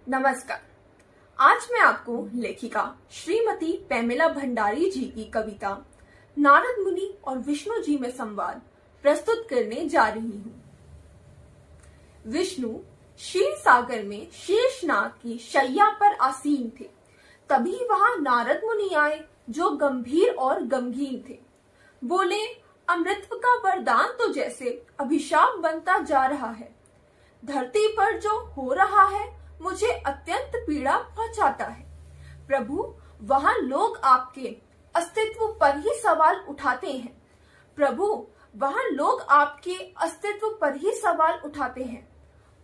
नमस्कार। आज मैं आपको लेखिका श्रीमती पेमिला भंडारी जी की कविता नारद मुनि और विष्णु जी में संवाद प्रस्तुत करने जा रही हूँ। विष्णु क्षीर सागर में शेषनाग की शैया पर आसीन थे। तभी वहां नारद मुनि आए जो गंभीर और गमगीन थे। बोले, अमृतत्व का वरदान तो जैसे अभिशाप बनता जा रहा है। धरती पर जो हो रहा है मुझे अत्यंत पीड़ा पहुंचाता है। प्रभु, वहां लोग आपके अस्तित्व पर ही सवाल उठाते हैं। प्रभु, वहां लोग आपके अस्तित्व पर ही सवाल उठाते हैं।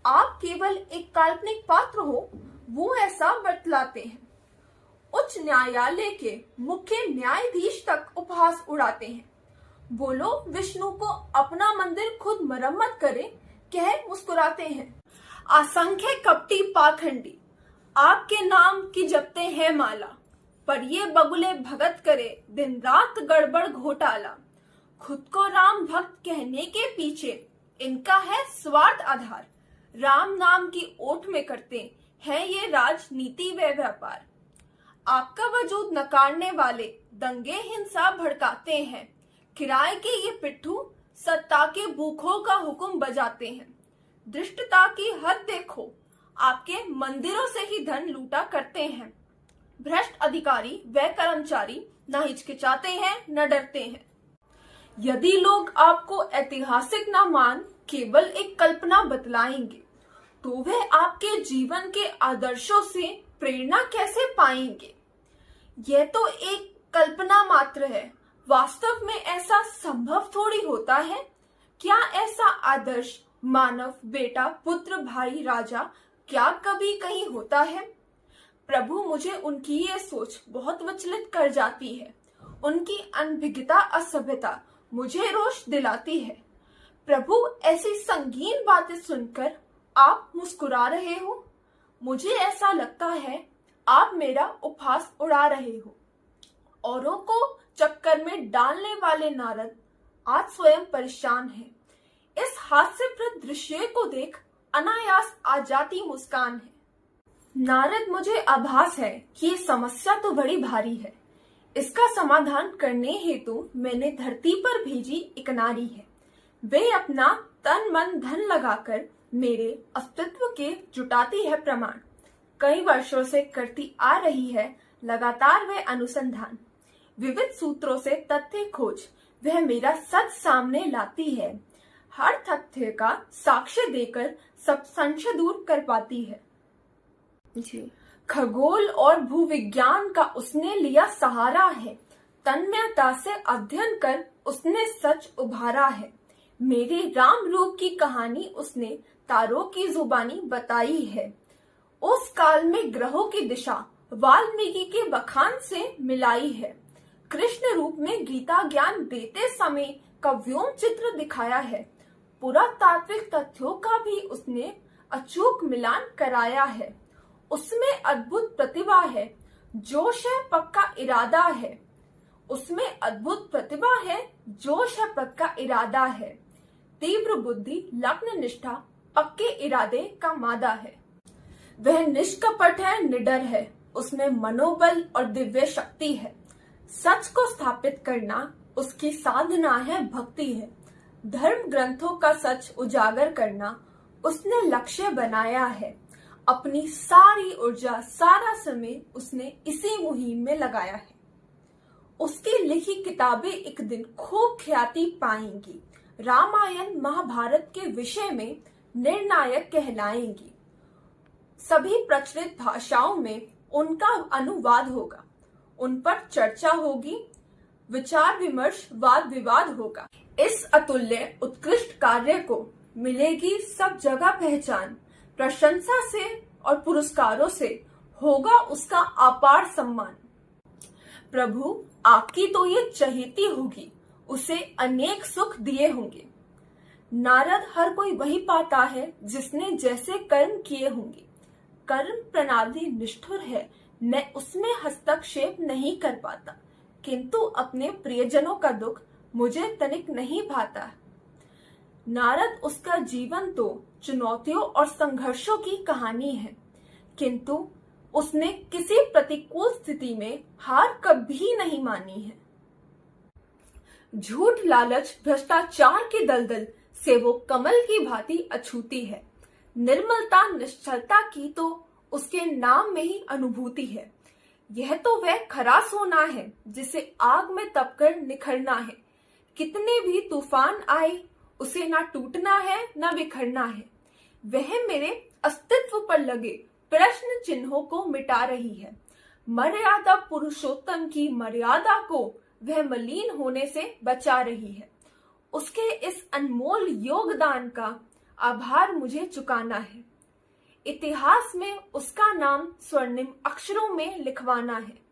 आप केवल एक काल्पनिक पात्र हो, वो ऐसा बतलाते हैं। उच्च न्यायालय के मुख्य न्यायाधीश तक उपहास उड़ाते हैं। बोलो, विष्णु को अपना मंदिर खुद मरम्मत करे, कह मुस्कुराते हैं। असंख्य कपटी पाखंडी आपके नाम की जपते हैं माला, पर ये बगुले भगत करे दिन रात गड़बड़ घोटाला। खुद को राम भक्त कहने के पीछे इनका है स्वार्थ आधार। राम नाम की ओट में करते हैं ये राजनीति व व्यापार। आपका वजूद नकारने वाले दंगे हिंसा भड़काते हैं। किराए के ये पिट्ठू सत्ता के भूखों का हुक्म बजाते हैं। धृष्टता की हद देखो, आपके मंदिरों से ही धन लूटा करते हैं। भ्रष्ट अधिकारी व कर्मचारी न हिचकिचाते हैं न डरते हैं। यदि लोग आपको ऐतिहासिक न मान केवल एक कल्पना बतलाएंगे, तो वह आपके जीवन के आदर्शों से प्रेरणा कैसे पाएंगे। यह तो एक कल्पना मात्र है, वास्तव में ऐसा संभव थोड़ी होता है। क्या ऐसा आदर्श मानव, बेटा, पुत्र, भाई, राजा क्या कभी कहीं होता है। प्रभु, मुझे उनकी ये सोच बहुत विचलित कर जाती है। उनकी अनभिज्ञता, असभ्यता मुझे रोष दिलाती है। प्रभु, ऐसी संगीन बातें सुनकर आप मुस्कुरा रहे हो। मुझे ऐसा लगता है आप मेरा उपहास उड़ा रहे हो। औरों को चक्कर में डालने वाले नारद आज स्वयं परेशान हैं। इस हास्यप्रद दृश्य को देख अनायास आ जाती मुस्कान है। नारद, मुझे आभास है कि ये समस्या तो बड़ी भारी है। इसका समाधान करने हेतु मैंने धरती पर भेजी एक नारी है। वे अपना तन मन धन लगाकर मेरे अस्तित्व के जुटाती है प्रमाण। कई वर्षों से करती आ रही है लगातार वे अनुसंधान। विविध सूत्रों से तथ्य खोज वह मेरा सच सामने लाती है। हर तथ्य का साक्ष्य देकर सब संशय दूर कर पाती है। खगोल और भूविज्ञान का उसने लिया सहारा है। तन्मयता से अध्ययन कर उसने सच उभारा है। मेरे राम रूप की कहानी उसने तारों की जुबानी बताई है। उस काल में ग्रहों की दिशा वाल्मीकि के बखान से मिलाई है। कृष्ण रूप में गीता ज्ञान देते समय का व्योम चित्र दिखाया है। पुरातात्विक तथ्यों का भी उसने अचूक मिलान कराया है। उसमें अद्भुत प्रतिभा है, जोश है, पक्का इरादा है। उसमें अद्भुत प्रतिभा है, जोश है, पक्का इरादा है। तीव्र बुद्धि, लग्न निष्ठा, पक्के इरादे का मादा है। वह निष्कपट है, निडर है। उसमें मनोबल और दिव्य शक्ति है। सच को स्थापित करना उसकी साधना है, भक्ति है। धर्म ग्रंथों का सच उजागर करना उसने लक्ष्य बनाया है। अपनी सारी ऊर्जा, सारा समय उसने इसी मुहिम में लगाया है। उसकी लिखी किताबें एक दिन खूब ख्याति पाएंगी। रामायण, महाभारत के विषय में निर्णायक कहलाएंगी। सभी प्रचलित भाषाओं में उनका अनुवाद होगा। उन पर चर्चा होगी, विचार विमर्श, वाद विवाद होगा। इस अतुल्य उत्कृष्ट कार्य को मिलेगी सब जगह पहचान। प्रशंसा से और पुरस्कारों से होगा उसका अपार सम्मान। प्रभु, आपकी तो ये चहेती होगी, उसे अनेक सुख दिए होंगे। नारद, हर कोई वही पाता है जिसने जैसे कर्म किए होंगे। कर्म प्रणाली निष्ठुर है, मैं उसमें हस्तक्षेप नहीं कर पाता, किंतु अपने प्रियजनों का दुख मुझे तनिक नहीं भाता। नारद, उसका जीवन तो चुनौतियों और संघर्षों की कहानी है। किंतु उसने किसी प्रतिकूल स्थिति में हार कभी नहीं मानी है। झूठ, लालच, भ्रष्टाचार की दलदल से वो कमल की भांति अछूती है। निर्मलता, निश्चलता की तो उसके नाम में ही अनुभूति है। यह तो वह खरा सोना है जिसे आग में तपकर निखरना है। कितने भी तूफान आए उसे ना टूटना है ना बिखरना है। वह मेरे अस्तित्व पर लगे प्रश्न चिन्हों को मिटा रही है। मर्यादा पुरुषोत्तम की मर्यादा को वह मलिन होने से बचा रही है। उसके इस अनमोल योगदान का आभार मुझे चुकाना है। इतिहास में उसका नाम स्वर्णिम अक्षरों में लिखवाना है।